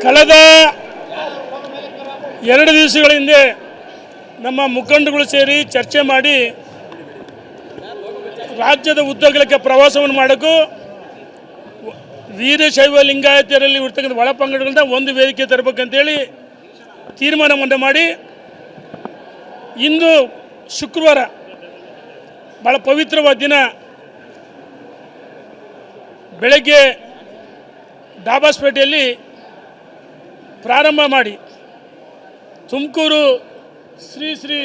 ಕಳೆದ 2 ದಿವಸಗಳ ಹಿಂದೆ ನಮ್ಮ ಮುಖಂಡಗಳು ಸೇರಿ ಚರ್ಚೆ ಮಾಡಿ ರಾಜ್ಯದ ಉದ್ದಗಲಕ್ಕೆ ಪ್ರವಾಸವನ್ನು ಮಾಡೋಕ್ಕೂ ವೀರಶೈವ ಲಿಂಗಾಯತರಲ್ಲಿ ಇರ್ತಕ್ಕಂಥ ಒಳಪಂಗಡಗಳನ್ನ ಒಂದು ವೇದಿಕೆ ತರಬೇಕಂತೇಳಿ ತೀರ್ಮಾನವನ್ನು ಮಾಡಿ ಇಂದು ಶುಕ್ರವಾರ ಭಾಳ ಪವಿತ್ರವಾದ ದಿನ ಬೆಳಗ್ಗೆ ಡಾಬಾಸ್ಪೇಟೆಯಲ್ಲಿ ಪ್ರಾರಂಭ ಮಾಡಿ ತುಮಕೂರು ಶ್ರೀ ಶ್ರೀ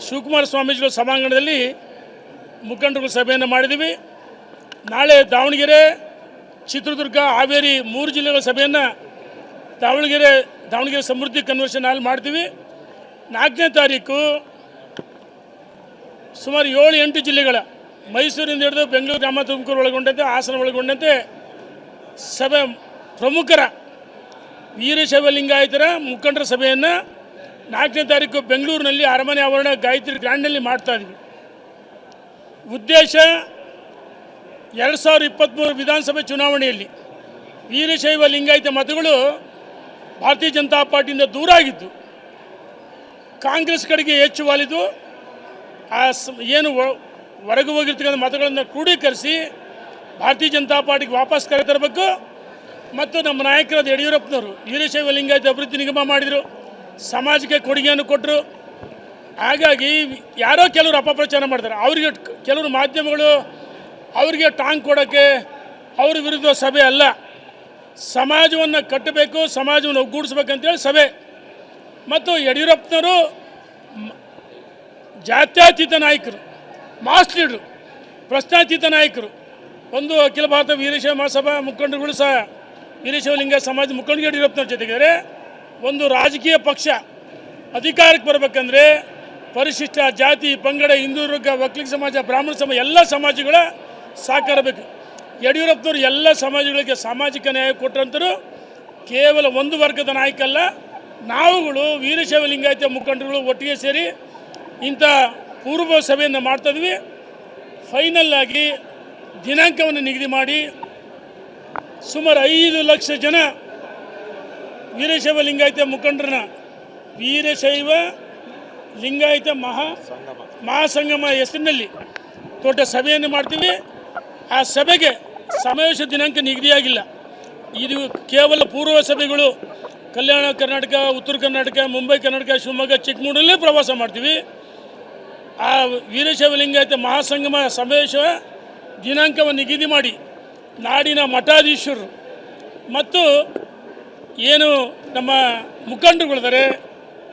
ಶಿವಕುಮಾರ ಸ್ವಾಮೀಜಿಗಳ ಸಭಾಂಗಣದಲ್ಲಿ ಮುಖಂಡರುಗಳ ಸಭೆಯನ್ನು ಮಾಡಿದ್ದೀವಿ. ನಾಳೆ ದಾವಣಗೆರೆ, ಚಿತ್ರದುರ್ಗ, ಹಾವೇರಿ 3 ಜಿಲ್ಲೆಗಳ ಸಭೆಯನ್ನು ದಾವಣಗೆರೆ ಸಮೃದ್ಧಿ ಕನ್ವೆನ್ಷನ್ ಹಾಲ್ ಮಾಡ್ತೀವಿ. 4ನೇ ತಾರೀಕು ಸುಮಾರು 7-8 ಜಿಲ್ಲೆಗಳ ಮೈಸೂರಿಂದ ಹಿಡಿದು ಬೆಂಗಳೂರು, ಗ್ರಾಮಾಂತರ, ತುಮಕೂರು ಒಳಗೊಂಡಂತೆ, ಹಾಸನ ಒಳಗೊಂಡಂತೆ ಸಭೆ ಪ್ರಮುಖರ ವೀರಶೈವ ಲಿಂಗಾಯತರ ಮುಖಂಡರ ಸಭೆಯನ್ನು 4ನೇ ತಾರೀಕು ಬೆಂಗಳೂರಿನಲ್ಲಿ ಅರಮನೆ ಆವರಣ ಗಾಯತ್ರಿ ಗ್ರ್ಯಾಂಡ್ನಲ್ಲಿ ಮಾಡ್ತಾಯಿದ್ವಿ. ಉದ್ದೇಶ 2023 ವಿಧಾನಸಭೆ ಚುನಾವಣೆಯಲ್ಲಿ ವೀರಶೈವ ಲಿಂಗಾಯತ ಮತಗಳು ಭಾರತೀಯ ಜನತಾ ಪಾರ್ಟಿಯಿಂದ ದೂರ ಆಗಿದ್ದು, ಕಾಂಗ್ರೆಸ್ ಕಡೆಗೆ ಹೆಚ್ಚು ವಾಲಿದು ಏನು ಹೊರಗೆ ಹೋಗಿರ್ತಕ್ಕಂಥ ಮತಗಳನ್ನು ಕ್ರೋಢೀಕರಿಸಿ ಭಾರತೀಯ ಜನತಾ ಪಾರ್ಟಿಗೆ ವಾಪಸ್ ಕರೆತರಬೇಕು. ಮತ್ತು ನಮ್ಮ ನಾಯಕರಾದ ಯಡಿಯೂರಪ್ಪನವರು ವೀರಶೈವ ಲಿಂಗಾಯತ ಅಭಿವೃದ್ಧಿ ನಿಗಮ ಮಾಡಿದರು, ಸಮಾಜಕ್ಕೆ ಕೊಡುಗೆಯನ್ನು ಕೊಟ್ಟರು. ಹಾಗಾಗಿ ಯಾರೋ ಕೆಲವರು ಅಪಪ್ರಚಾರ ಮಾಡ್ತಾರೆ. ಅವರಿಗೆ ಕೆಲವರು ಮಾಧ್ಯಮಗಳು ಅವರಿಗೆ ಟಾಂಗ್ ಕೊಡೋಕ್ಕೆ ಅವ್ರ ವಿರುದ್ಧ ಸಭೆ ಅಲ್ಲ, ಸಮಾಜವನ್ನು ಕಟ್ಟಬೇಕು, ಸಮಾಜವನ್ನು ಒಗ್ಗೂಡಿಸ್ಬೇಕಂತೇಳಿ ಸಭೆ. ಮತ್ತು ಯಡಿಯೂರಪ್ಪನವರು ಜಾತ್ಯತೀತ ನಾಯಕರು, ಮಾಸ್ ಲೀಡರು, ಪ್ರಶ್ನಾತೀತ ನಾಯಕರು. ಒಂದು ಅಖಿಲ ಭಾರತ ವೀರಶೈವ ಮಹಾಸಭಾ ಮುಖಂಡರುಗಳು ಸಹ ವೀರಶೈವ ಲಿಂಗಾಯತ ಸಮಾಜ ಮುಖಂಡರು ಯಡಿಯೂರಪ್ಪನವ್ರ ಜೊತೆಗಿದ್ದಾರೆ. ಒಂದು ರಾಜಕೀಯ ಪಕ್ಷ ಅಧಿಕಾರಕ್ಕೆ ಬರಬೇಕಂದ್ರೆ ಪರಿಶಿಷ್ಟ ಜಾತಿ, ಪಂಗಡ, ಹಿಂದೂ ವರ್ಗ, ಒಕ್ಕಲಿಗ ಸಮಾಜ, ಬ್ರಾಹ್ಮಣ ಸಮಾಜ ಎಲ್ಲ ಸಮಾಜಗಳ ಸಹಕಾರ ಬೇಕು. ಯಡಿಯೂರಪ್ಪನವರು ಎಲ್ಲ ಸಮಾಜಗಳಿಗೆ ಸಾಮಾಜಿಕ ನ್ಯಾಯ ಕೊಟ್ಟರಂತರು ಕೇವಲ ಒಂದು ವರ್ಗದ ನಾಯಕ ಅಲ್ಲ. ನಾವುಗಳು ವೀರಶೈವ ಲಿಂಗಾಯತ ಮುಖಂಡರುಗಳು ಒಟ್ಟಿಗೆ ಸೇರಿ ಇಂಥ ಪೂರ್ವ ಸಭೆಯನ್ನು ಮಾಡ್ತಾಯಿದ್ವಿ. ಫೈನಲ್ ಆಗಿ ದಿನಾಂಕವನ್ನು ನಿಗದಿ ಮಾಡಿ ಸುಮಾರು 5 ಲಕ್ಷ ಜನ ವೀರಶೈವ ಲಿಂಗಾಯತ ಮುಖಂಡರನ್ನ ವೀರಶೈವ ಲಿಂಗಾಯತ ಮಹಾಸಂಗಮ ಹೆಸರಿನಲ್ಲಿ ದೊಡ್ಡ ಸಭೆಯನ್ನು ಮಾಡ್ತೀವಿ. ಆ ಸಭೆಗೆ ಸಮಾವೇಶ ದಿನಾಂಕ ನಿಗದಿಯಾಗಿಲ್ಲ. ಇದು ಕೇವಲ ಪೂರ್ವ ಸಭೆಗಳು ಕಲ್ಯಾಣ ಕರ್ನಾಟಕ, ಉತ್ತರ ಕರ್ನಾಟಕ, ಮುಂಬೈ ಕರ್ನಾಟಕ, ಶಿವಮೊಗ್ಗ, ಚಿಕ್ಕಮಗಳೂರಲ್ಲೇ ಪ್ರವಾಸ ಮಾಡ್ತೀವಿ. ಆ ವೀರಶೈವ ಲಿಂಗಾಯತ ಮಹಾಸಂಗಮ ಸಮಾವೇಶ ದಿನಾಂಕವನ್ನು ನಿಗದಿ ಮಾಡಿ ನಾಡಿನ ಮಠಾಧೀಶರು ಮತ್ತು ಏನು ನಮ್ಮ ಮುಖಂಡರುಗಳಿದ್ದಾರೆ,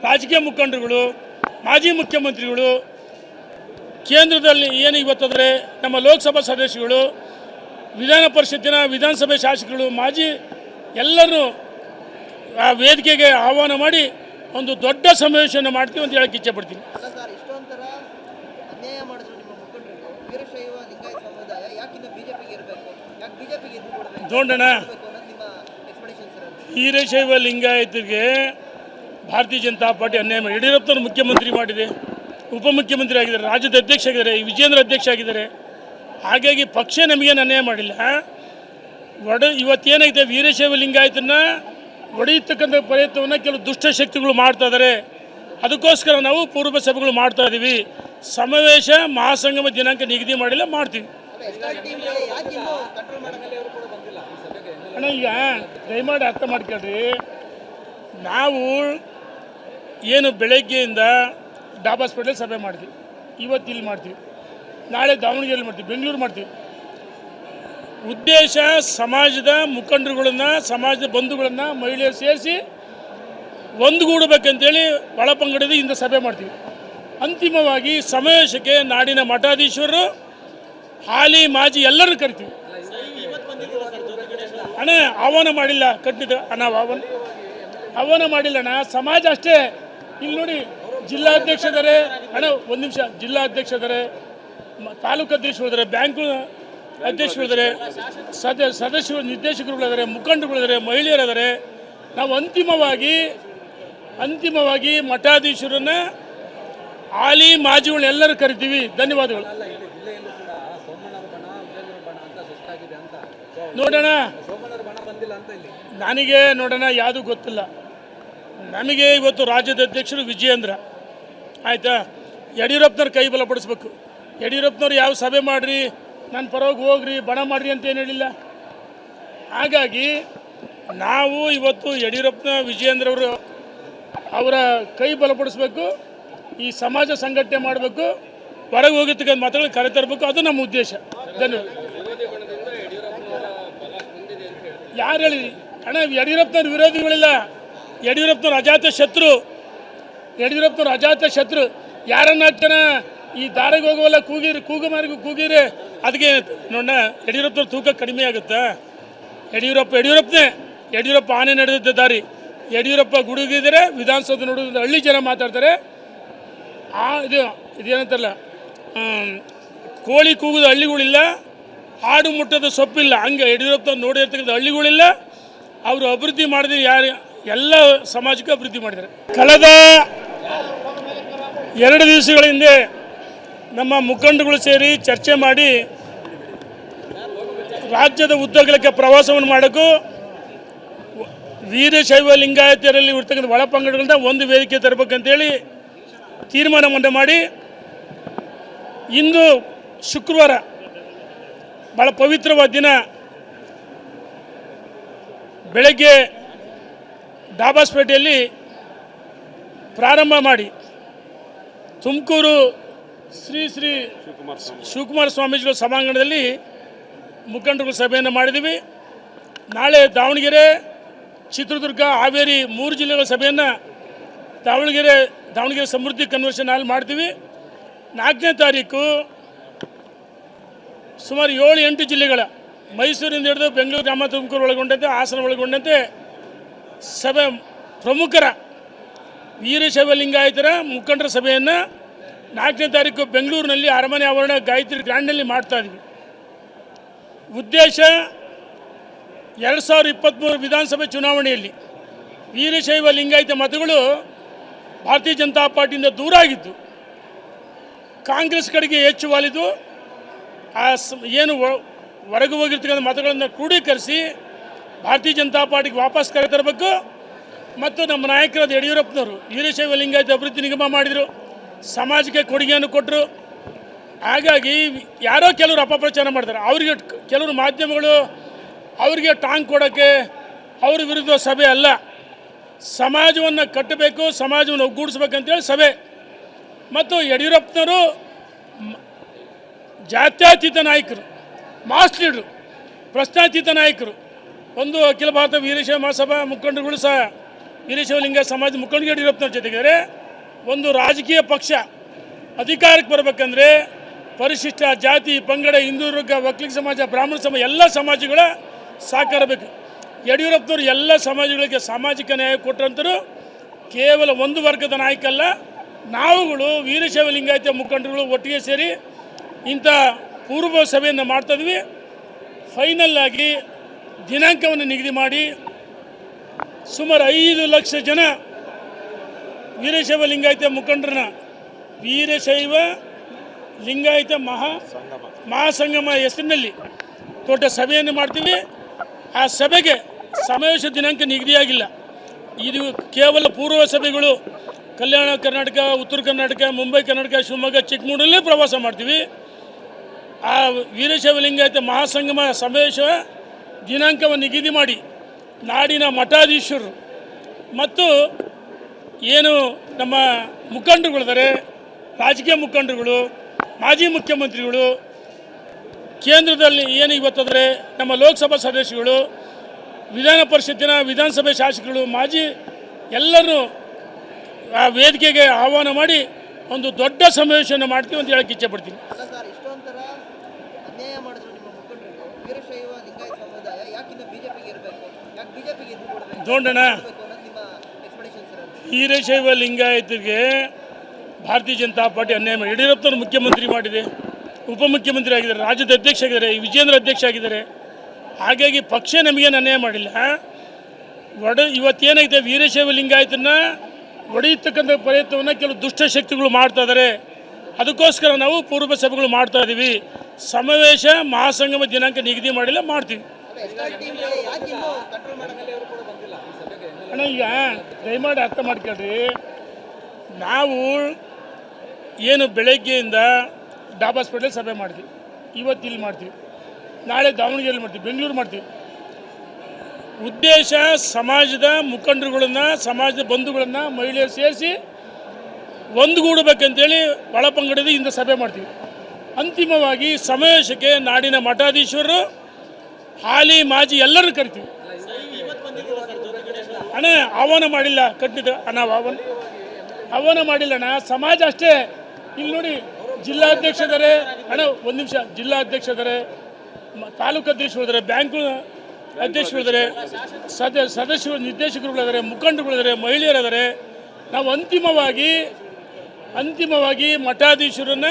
ರಾಜಕೀಯ ಮುಖಂಡರುಗಳು, ಮಾಜಿ ಮುಖ್ಯಮಂತ್ರಿಗಳು, ಕೇಂದ್ರದಲ್ಲಿ ಏನು ಇವತ್ತಾದರೆ ನಮ್ಮ ಲೋಕಸಭಾ ಸದಸ್ಯರುಗಳು, ವಿಧಾನ ಪರಿಷತ್ತಿನ ವಿಧಾನಸಭೆ ಶಾಸಕರು, ಮಾಜಿ ಎಲ್ಲರೂ ಆ ವೇದಿಕೆಗೆ ಆಹ್ವಾನ ಮಾಡಿ ಒಂದು ದೊಡ್ಡ ಸಮಾವೇಶವನ್ನು ಮಾಡ್ತೀವಿ ಅಂತ ಹೇಳಕ್ಕೆ ಇಚ್ಛೆ ಪಡ್ತೀನಿ. ನೋಡೋಣ, ವೀರಶೈವ ಲಿಂಗಾಯತರಿಗೆ ಭಾರತೀಯ ಜನತಾ ಪಾರ್ಟಿ ಅನ್ಯಾಯ ಮಾಡಿ ಯಡಿಯೂರಪ್ಪನವರು ಮುಖ್ಯಮಂತ್ರಿ ಮಾಡಿದೆ, ಉಪಮುಖ್ಯಮಂತ್ರಿ ಆಗಿದ್ದಾರೆ, ರಾಜ್ಯದ ಅಧ್ಯಕ್ಷ ಆಗಿದ್ದಾರೆ, ವಿಜೇಂದ್ರ ಅಧ್ಯಕ್ಷ ಆಗಿದ್ದಾರೆ. ಹಾಗಾಗಿ ಪಕ್ಷ ನಮಗೇನು ಅನ್ಯಾಯ ಮಾಡಿಲ್ಲ. ಇವತ್ತೇನಾಗಿದೆ, ವೀರಶೈವ ಲಿಂಗಾಯತನ ಒಡೆಯತಕ್ಕಂಥ ಪ್ರಯತ್ನವನ್ನು ಕೆಲವು ದುಷ್ಟಶಕ್ತಿಗಳು ಮಾಡ್ತಾ ಇದ್ದಾರೆ. ಅದಕ್ಕೋಸ್ಕರ ನಾವು ಪೂರ್ವ ಸಭೆಗಳು ಮಾಡ್ತಾ ಇದ್ದೀವಿ. ಸಮಾವೇಶ ಮಹಾಸಂಗಮ ದಿನಾಂಕ ನಿಗದಿ ಮಾಡಿಲ್ಲ, ಮಾಡ್ತೀವಿ. ಅಣ್ಣ, ಈಗ ದಯಮಾಡಿ ಅರ್ಥ ಮಾಡ್ಕೊಳ್ರಿ. ನಾವು ಏನು ಬೆಳಗ್ಗೆಯಿಂದ ಡಾಬಾಸ್ಪೇಟೆಯಲ್ಲಿ ಸಭೆ ಮಾಡ್ತೀವಿ, ಇವತ್ತು ಇಲ್ಲಿ ಮಾಡ್ತೀವಿ, ನಾಳೆ ದಾವಣಗೆರೆಯಲ್ಲಿ ಮಾಡ್ತೀವಿ, ಬೆಂಗಳೂರು ಮಾಡ್ತೀವಿ. ಉದ್ದೇಶ ಸಮಾಜದ ಮುಖಂಡರುಗಳನ್ನು, ಸಮಾಜದ ಬಂಧುಗಳನ್ನು, ಮಹಿಳೆಯರು ಸೇರಿಸಿ ಒಂದುಗೂಡಬೇಕಂತೇಳಿ ಒಳಪಂಗಡದ ಇಂದ ಸಭೆ ಮಾಡ್ತೀವಿ. ಅಂತಿಮವಾಗಿ ಸಮಾವೇಶಕ್ಕೆ ನಾಡಿನ ಮಠಾಧೀಶರು, ಹಾಲಿ ಮಾಜಿ ಎಲ್ಲರೂ ಕರಿತೀವಿ. ಅಣ್ಣ, ಆಹ್ವಾನ ಮಾಡಿಲ್ಲ, ಕಟ್ಟಿದ ನಾವು ಆಹ್ವಾನ ಮಾಡಿಲ್ಲ ಅಣ್ಣ, ಸಮಾಜ ಅಷ್ಟೇ. ಇಲ್ಲಿ ನೋಡಿ, ಜಿಲ್ಲಾಧ್ಯಕ್ಷರಿದ್ದಾರೆ ಅಣ್ಣ, ಒಂದು ನಿಮಿಷ, ಜಿಲ್ಲಾಧ್ಯಕ್ಷರಿದ್ದಾರೆ, ತಾಲೂಕು ಅಧ್ಯಕ್ಷರಿದ್ದಾರೆ, ಬ್ಯಾಂಕು ಅಧ್ಯಕ್ಷರಿದ್ದಾರೆ, ಸದಸ್ಯರು, ನಿರ್ದೇಶಕರುಗಳಿದ್ದಾರೆ, ಮುಖಂಡರುಗಳಿದ್ದಾರೆ, ಮಹಿಳೆಯರಿದ್ದಾರೆ. ನಾವು ಅಂತಿಮವಾಗಿ ಮಠಾಧೀಶರನ್ನು, ಹಾಲಿ ಮಾಜಿಗಳನ್ನೆಲ್ಲರೂ ಕರಿತೀವಿ. ಧನ್ಯವಾದಗಳು. ನೋಡೋಣ, ಬಂದಿಲ್ಲ ಅಂತ ಇಲ್ಲಿ ನನಗೆ ನೋಡೋಣ ಯಾವುದೂ ಗೊತ್ತಿಲ್ಲ. ನಮಗೆ ಇವತ್ತು ರಾಜ್ಯದ ಅಧ್ಯಕ್ಷರು ವಿಜಯೇಂದ್ರ ಆಯಿತಾ, ಯಡಿಯೂರಪ್ಪನವ್ರ ಕೈ ಬಲಪಡಿಸ್ಬೇಕು. ಯಡಿಯೂರಪ್ಪನವ್ರು ಯಾವ ಸಭೆ ಮಾಡಿರಿ, ನನ್ನ ಪರವಾಗಿ ಹೋಗ್ರಿ, ಬಣ ಮಾಡಿರಿ ಅಂತ ಏನು ಹೇಳಿಲ್ಲ. ಹಾಗಾಗಿ ನಾವು ಇವತ್ತು ಯಡಿಯೂರಪ್ಪನ ವಿಜಯೇಂದ್ರ ಅವರ ಕೈ ಬಲಪಡಿಸ್ಬೇಕು, ಈ ಸಮಾಜ ಸಂಘಟನೆ ಮಾಡಬೇಕು, ಹೊರಗೆ ಹೋಗಿರ್ತಕ್ಕಂಥ ಮಾತುಗಳು ಕರೆತರಬೇಕು, ಅದು ನಮ್ಮ ಉದ್ದೇಶ. ಧನ್ಯವಾದ. ಯಾರು ಹೇಳಿ ಅಣ್ಣ, ಯಡಿಯೂರಪ್ಪನವ್ರ ವಿರೋಧಿಗಳಿಲ್ಲ, ಯಡಿಯೂರಪ್ಪನವ್ರ ಅಜಾತ ಶತ್ರು. ಯಡಿಯೂರಪ್ಪನವ್ರ ಅಜಾತ ಶತ್ರು. ಯಾರನ್ನ ಜನ ಈ ದಾರಿಗೆ ಹೋಗೋಲ್ಲ ಕೂಗಿರೆ ಅದಕ್ಕೆ ನೋಡೋಣ, ಯಡಿಯೂರಪ್ಪನವ್ರ ತೂಕ ಕಡಿಮೆ ಆಗುತ್ತಾ? ಯಡಿಯೂರಪ್ಪ ಆನೆ ನಡೆದಿದ್ದ ದಾರಿ. ಯಡಿಯೂರಪ್ಪ ಗುಡುಗಿದರೆ ವಿಧಾನಸೌಧ ನೋಡೋದ್ರಿಂದ ಹಳ್ಳಿ ಜನ ಮಾತಾಡ್ತಾರೆ. ಇದೇನಂತಾರಲ್ಲ, ಕೋಳಿ ಕೂಗೋದು ಹಳ್ಳಿಗಳಿಲ್ಲ, ಆಡು ಮುಟ್ಟದ ಸೊಪ್ಪಿಲ್ಲ. ಹಂಗೆ ಯಡಿಯೂರಪ್ಪ ನೋಡಿರ್ತಕ್ಕಂಥ ಹಳ್ಳಿಗಳಿಲ್ಲ. ಅವರು ಅಭಿವೃದ್ಧಿ ಮಾಡಿದ್ರೆ ಯಾರು ಎಲ್ಲ ಸಮಾಜಕ್ಕೆ ಅಭಿವೃದ್ಧಿ ಮಾಡಿದ್ದಾರೆ. ಕಳೆದ 2 ದಿವಸಗಳ ಹಿಂದೆ ನಮ್ಮ ಮುಖಂಡಗಳು ಸೇರಿ ಚರ್ಚೆ ಮಾಡಿ ರಾಜ್ಯದ ಉದ್ದಗಲಕ್ಕೆ ಪ್ರವಾಸವನ್ನು ಮಾಡೋಕ್ಕೂ ವೀರಶೈವ ಲಿಂಗಾಯತರಲ್ಲಿ ಇರ್ತಕ್ಕಂಥ ಒಳಪಂಗಡಗಳಿಂದ ಒಂದು ವೇದಿಕೆ ತರಬೇಕಂತೇಳಿ ತೀರ್ಮಾನವನ್ನು ಮಾಡಿ ಇಂದು ಶುಕ್ರವಾರ ಭಾಳ ಪವಿತ್ರವಾದ ದಿನ ಬೆಳಗ್ಗೆ ಡಾಬಾಸ್ಪೇಟೆಯಲ್ಲಿ ಪ್ರಾರಂಭ ಮಾಡಿ ತುಮಕೂರು ಶ್ರೀ ಶಿವಕುಮಾರ ಸ್ವಾಮೀಜಿಗಳ ಸಭಾಂಗಣದಲ್ಲಿ ಮುಖಂಡರುಗಳ ಸಭೆಯನ್ನು ಮಾಡಿದ್ದೀವಿ. ನಾಳೆ ದಾವಣಗೆರೆ, ಚಿತ್ರದುರ್ಗ, ಹಾವೇರಿ 3 ಜಿಲ್ಲೆಗಳ ಸಭೆಯನ್ನು ದಾವಣಗೆರೆ ಸಮೃದ್ಧಿ ಕನ್ವೆನ್ಷನ್ ಹಾಲ್ ಮಾಡ್ತೀವಿ. 4ನೇ ತಾರೀಕು ಸುಮಾರು 7-8 ಜಿಲ್ಲೆಗಳ ಮೈಸೂರಿಂದ ಹಿಡಿದು ಬೆಂಗಳೂರು, ಗ್ರಾಮ, ತುಮಕೂರು ಒಳಗೊಂಡಂತೆ, ಹಾಸನ ಒಳಗೊಂಡಂತೆ ಸಭೆ ಪ್ರಮುಖರ ವೀರಶೈವ ಲಿಂಗಾಯತರ ಮುಖಂಡರ ಸಭೆಯನ್ನು 4ನೇ ತಾರೀಕು ಬೆಂಗಳೂರಿನಲ್ಲಿ ಅರಮನೆ ಆವರಣ ಗಾಯತ್ರಿ ಗ್ರ್ಯಾಂಡ್ನಲ್ಲಿ ಮಾಡ್ತಾಯಿದ್ವಿ. ಉದ್ದೇಶ 2023 ವಿಧಾನಸಭೆ ಚುನಾವಣೆಯಲ್ಲಿ ವೀರಶೈವ ಲಿಂಗಾಯತ ಮತಗಳು ಭಾರತೀಯ ಜನತಾ ಪಾರ್ಟಿಯಿಂದ ದೂರ ಆಗಿದ್ದು, ಕಾಂಗ್ರೆಸ್ ಕಡೆಗೆ ಹೆಚ್ಚು ವಾಲಿದ್ದು. ಏನು ಹೊರಗೆ ಹೋಗಿರ್ತಕ್ಕಂಥ ಮತಗಳನ್ನು ಕ್ರೋಢೀಕರಿಸಿ ಭಾರತೀಯ ಜನತಾ ಪಾರ್ಟಿಗೆ ವಾಪಸ್ ಕರೆತರಬೇಕು. ಮತ್ತು ನಮ್ಮ ನಾಯಕರಾದ ಯಡಿಯೂರಪ್ಪನವರು ವೀರಶೈವ ಲಿಂಗಾಯತ ಅಭಿವೃದ್ಧಿ ನಿಗಮ ಮಾಡಿದರು, ಸಮಾಜಕ್ಕೆ ಕೊಡುಗೆಯನ್ನು ಕೊಟ್ಟರು. ಹಾಗಾಗಿ ಯಾರೋ ಕೆಲವರು ಅಪಪ್ರಚಾರ ಮಾಡ್ತಾರೆ. ಅವರಿಗೆ ಕೆಲವರು ಮಾಧ್ಯಮಗಳು ಅವರಿಗೆ ಟಾಂಗ್ ಕೊಡೋಕ್ಕೆ ಅವ್ರ ವಿರುದ್ಧ ಸಭೆ ಅಲ್ಲ, ಸಮಾಜವನ್ನು ಕಟ್ಟಬೇಕು, ಸಮಾಜವನ್ನು ಒಗ್ಗೂಡಿಸ್ಬೇಕಂತೇಳಿ ಸಭೆ. ಮತ್ತು ಯಡಿಯೂರಪ್ಪನವರು ಜಾತ್ಯತೀತ ನಾಯಕರು, ಮಾಸ್ ಲೀಡರು, ಪ್ರಶ್ನಾತೀತ ನಾಯಕರು. ಒಂದು ಅಖಿಲ ಭಾರತ ವೀರಶೈವ ಮಹಾಸಭಾ ಮುಖಂಡರುಗಳು ಸಹ ವೀರಶೈವ ಲಿಂಗಾಯತ ಸಮಾಜ ಮುಖಂಡರು ಯಡಿಯೂರಪ್ಪನವ್ರ ಜೊತೆಗಿದ್ದಾರೆ. ಒಂದು ರಾಜಕೀಯ ಪಕ್ಷ ಅಧಿಕಾರಕ್ಕೆ ಬರಬೇಕಂದ್ರೆ ಪರಿಶಿಷ್ಟ ಜಾತಿ, ಪಂಗಡ, ಹಿಂದೂ ವರ್ಗ, ಒಕ್ಕಲಿಗ ಸಮಾಜ, ಬ್ರಾಹ್ಮಣ ಸಮಾಜ ಎಲ್ಲ ಸಮಾಜಗಳ ಸಹಕಾರ ಬೇಕು. ಯಡಿಯೂರಪ್ಪನವರು ಎಲ್ಲ ಸಮಾಜಗಳಿಗೆ ಸಾಮಾಜಿಕ ನ್ಯಾಯ ಕೊಟ್ಟಂತರು ಕೇವಲ ಒಂದು ವರ್ಗದ ನಾಯಕ ಅಲ್ಲ. ನಾವುಗಳು ವೀರಶೈವ ಲಿಂಗಾಯತ ಮುಖಂಡರುಗಳು ಒಟ್ಟಿಗೆ ಸೇರಿ ಇಂಥ ಪೂರ್ವ ಸಭೆಯನ್ನು ಮಾಡ್ತಾಯಿದ್ವಿ. ಫೈನಲ್ ಆಗಿ ದಿನಾಂಕವನ್ನು ನಿಗದಿ ಮಾಡಿ ಸುಮಾರು 5 ಲಕ್ಷ ಜನ ವೀರಶೈವ ಲಿಂಗಾಯತ ಮುಖಂಡರನ್ನ ವೀರಶೈವ ಲಿಂಗಾಯತ ಮಹಾಸಂಗಮ ಹೆಸರಿನಲ್ಲಿ ದೊಡ್ಡ ಸಭೆಯನ್ನು ಮಾಡ್ತೀವಿ. ಆ ಸಭೆಗೆ ಸಮಾವೇಶ ದಿನಾಂಕ ನಿಗದಿಯಾಗಿಲ್ಲ. ಇದು ಕೇವಲ ಪೂರ್ವ ಸಭೆಗಳು. ಕಲ್ಯಾಣ ಕರ್ನಾಟಕ, ಉತ್ತರ ಕರ್ನಾಟಕ, ಮುಂಬೈ ಕರ್ನಾಟಕ, ಶಿವಮೊಗ್ಗ, ಚಿಕ್ಕಮಗಳೂರಲ್ಲೇ ಪ್ರವಾಸ ಮಾಡ್ತೀವಿ. ಆ ವೀರಶೈವ ಲಿಂಗಾಯತ ಮಹಾಸಂಗಮ ಸಮಾವೇಶ ದಿನಾಂಕವನ್ನು ನಿಗದಿ ಮಾಡಿ ನಾಡಿನ ಮಠಾಧೀಶರು ಮತ್ತು ಏನು ನಮ್ಮ ಮುಖಂಡರುಗಳಿದ್ದಾರೆ, ರಾಜಕೀಯ ಮುಖಂಡರುಗಳು, ಮಾಜಿ ಮುಖ್ಯಮಂತ್ರಿಗಳು, ಕೇಂದ್ರದಲ್ಲಿ ಏನು ಇವತ್ತಾದರೆ ನಮ್ಮ ಲೋಕಸಭಾ ಸದಸ್ಯರುಗಳು, ವಿಧಾನ ಪರಿಷತ್ತಿನ ವಿಧಾನಸಭೆ ಶಾಸಕರು, ಮಾಜಿ ಎಲ್ಲರೂ ಆ ವೇದಿಕೆಗೆ ಆಹ್ವಾನ ಮಾಡಿ ಒಂದು ದೊಡ್ಡ ಸಮಾವೇಶವನ್ನು ಮಾಡ್ತೀವಿ ಅಂತ ಹೇಳಕ್ಕೆ ಇಚ್ಛೆ ಪಡ್ತೀನಿ. ನೋಡೋಣ, ವೀರಶೈವ ಲಿಂಗಾಯತರಿಗೆ ಭಾರತೀಯ ಜನತಾ ಪಾರ್ಟಿ ಅನ್ಯಾಯ ಮಾಡಿ ಯಡಿಯೂರಪ್ಪನವರು ಮುಖ್ಯಮಂತ್ರಿ ಮಾಡಿದೆ, ಉಪಮುಖ್ಯಮಂತ್ರಿ ಆಗಿದ್ದಾರೆ, ರಾಜ್ಯದ ಅಧ್ಯಕ್ಷ ಆಗಿದ್ದಾರೆ, ವಿಜೇಂದ್ರ ಅಧ್ಯಕ್ಷ ಆಗಿದ್ದಾರೆ. ಹಾಗಾಗಿ ಪಕ್ಷ ನಮಗೇನು ಅನ್ಯಾಯ ಮಾಡಿಲ್ಲ. ಇವತ್ತೇನಾಗಿದೆ, ವೀರಶೈವ ಲಿಂಗಾಯತನ ಹೊಡೆಯತಕ್ಕಂಥ ಪ್ರಯತ್ನವನ್ನು ಕೆಲವು ದುಷ್ಟಶಕ್ತಿಗಳು ಮಾಡ್ತಾ ಇದ್ದಾರೆ. ಅದಕ್ಕೋಸ್ಕರ ನಾವು ಪೂರ್ವ ಸಭೆಗಳು ಮಾಡ್ತಾ ಇದ್ದೀವಿ. ಸಮಾವೇಶ ಮಹಾಸಂಗಮ ದಿನಾಂಕ ನಿಗದಿ ಮಾಡಿಲ್ಲ, ಮಾಡ್ತೀವಿ. ಅಣ್ಣ ಈಗ ದಯಮಾಡಿ ಅರ್ಥ ಮಾಡ್ಕೊಳ್ರಿ, ನಾವು ಏನು ಬೆಳಗ್ಗೆಯಿಂದ ಡಾಬ್ ಹಾಸ್ಪಿಟಲ್ ಸಭೆ ಮಾಡ್ತೀವಿ, ಇವತ್ತು ಇಲ್ಲಿ ಮಾಡ್ತೀವಿ, ನಾಳೆ ದಾವಣಗೆರೆಯಲ್ಲಿ ಮಾಡ್ತೀವಿ, ಬೆಂಗಳೂರು ಮಾಡ್ತೀವಿ. ಉದ್ದೇಶ ಸಮಾಜದ ಮುಖಂಡರುಗಳನ್ನು, ಸಮಾಜದ ಬಂಧುಗಳನ್ನು, ಮಹಿಳೆಯರು ಸೇರಿಸಿ ಒಂದುಗೂಡಬೇಕಂತೇಳಿ ಒಳಪಂಗಡದ ಇಂದ ಸಭೆ ಮಾಡ್ತೀವಿ. ಅಂತಿಮವಾಗಿ ಸಮಾವೇಶಕ್ಕೆ ನಾಡಿನ ಮಠಾಧೀಶ್ವರರು, ಹಾಲಿ ಮಾಜಿ ಎಲ್ಲರೂ ಕರಿತೀವಿ. ಅಣ್ಣ ಆಹ್ವಾನ ಮಾಡಿಲ್ಲ, ಖಂಡಿತ ನಾವು ಆಹ್ವಾನ ಮಾಡಿಲ್ಲ ಅಣ್ಣ, ಸಮಾಜ ಅಷ್ಟೇ. ಇಲ್ಲಿ ನೋಡಿ, ಜಿಲ್ಲಾಧ್ಯಕ್ಷರೇ ಅಣ್ಣ, ಒಂದು ನಿಮಿಷ, ಜಿಲ್ಲಾಧ್ಯಕ್ಷರೇ, ತಾಲೂಕು ಅಧ್ಯಕ್ಷರಿದ್ದಾರೆ, ಬ್ಯಾಂಕು ಅಧ್ಯಕ್ಷರಿದ್ದಾರೆ, ಸದಸ್ಯರು, ನಿರ್ದೇಶಕರುಗಳಿದ್ದಾರೆ, ಮುಖಂಡರುಗಳಿದ್ದಾರೆ, ಮಹಿಳೆಯರಿದ್ದಾರೆ. ನಾವು ಅಂತಿಮವಾಗಿ ಮಠಾಧೀಶರನ್ನ,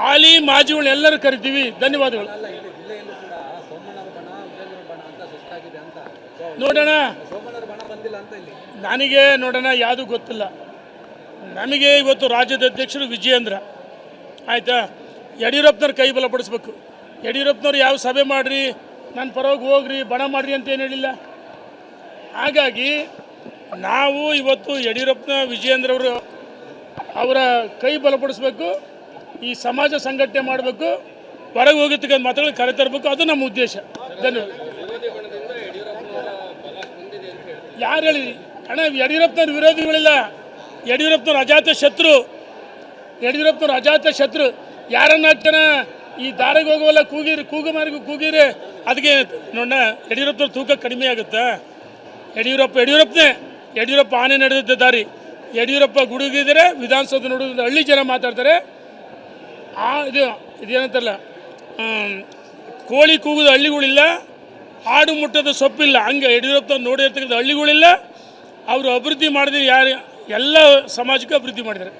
ಹಾಲಿ ಮಾಜಿಗಳನ್ನೆಲ್ಲರೂ ಕರಿತೀವಿ. ಧನ್ಯವಾದಗಳು. ನೋಡೋಣ, ನನಗೆ ನೋಡೋಣ, ಯಾವುದೂ ಗೊತ್ತಿಲ್ಲ. ನಮಗೆ ಇವತ್ತು ರಾಜ್ಯದ ಅಧ್ಯಕ್ಷರು ವಿಜಯೇಂದ್ರ, ಆಯಿತಾ, ಯಡಿಯೂರಪ್ಪನವ್ರ ಕೈ ಬಲಪಡಿಸ್ಬೇಕು. ಯಡಿಯೂರಪ್ಪನವ್ರು ಯಾವ ಸಭೆ ಮಾಡಿರಿ, ನನ್ನ ಪರವಾಗಿ ಹೋಗ್ರಿ, ಬಣ ಮಾಡಿರಿ ಅಂತ ಏನು ಹೇಳಿಲ್ಲ. ಹಾಗಾಗಿ ನಾವು ಇವತ್ತು ಯಡಿಯೂರಪ್ಪನ, ವಿಜಯೇಂದ್ರವರು ಅವರ ಕೈ ಬಲಪಡಿಸ್ಬೇಕು, ಈ ಸಮಾಜ ಸಂಘಟನೆ ಮಾಡಬೇಕು, ಹೊರಗೆ ಹೋಗಿರ್ತಕ್ಕಂಥ ಮಾತುಗಳು ಕರೆತರಬೇಕು, ಅದು ನಮ್ಮ ಉದ್ದೇಶ. ಧನ್ಯವಾದ. ಯಾರು ಹೇಳಿ ಅಣ್ಣ, ಯಡಿಯೂರಪ್ಪನವ್ರ ವಿರೋಧಿಗಳಿಲ್ಲ, ಯಡಿಯೂರಪ್ಪನವ್ರ ಅಜಾತ ಶತ್ರು. ಯಾರನ್ನ ಜನ ಈ ದಾರಿಗೆ ಹೋಗೋಲ್ಲ ಕೂಗಿರಿ, ಅದಕ್ಕೆ ನೋಡ ಯಡಿಯೂರಪ್ಪನವ್ರ ತೂಕ ಕಡಿಮೆ ಆಗುತ್ತಾ? ಯಡಿಯೂರಪ್ಪ ಆನೆ ನಡೆದಿದ್ದ ದಾರಿ. ಯಡಿಯೂರಪ್ಪ ಗುಡುಗಿದರೆ ವಿಧಾನಸೌಧ ನೋಡೋದು ಹಳ್ಳಿ ಜನ ಮಾತಾಡ್ತಾರೆ. ಇದೇನಂತಾರಲ್ಲ, ಕೋಳಿ ಕೂಗೋದು ಹಳ್ಳಿಗಳಿಲ್ಲ, ಆಡು ಮುಟ್ಟದ ಸೊಪ್ಪಿಲ್ಲ. ಹಂಗೆ ಯಡಿಯೂರಪ್ಪ ನೋಡಿರ್ತಕ್ಕಂಥ ಹಳ್ಳಿಗಳಿಲ್ಲ. ಅವರು ಅಭಿವೃದ್ಧಿ ಮಾಡಿದ್ರೆ ಎಲ್ಲ ಸಮಾಜಕ್ಕೆ ಅಭಿವೃದ್ಧಿ ಮಾಡಿದ್ದಾರೆ.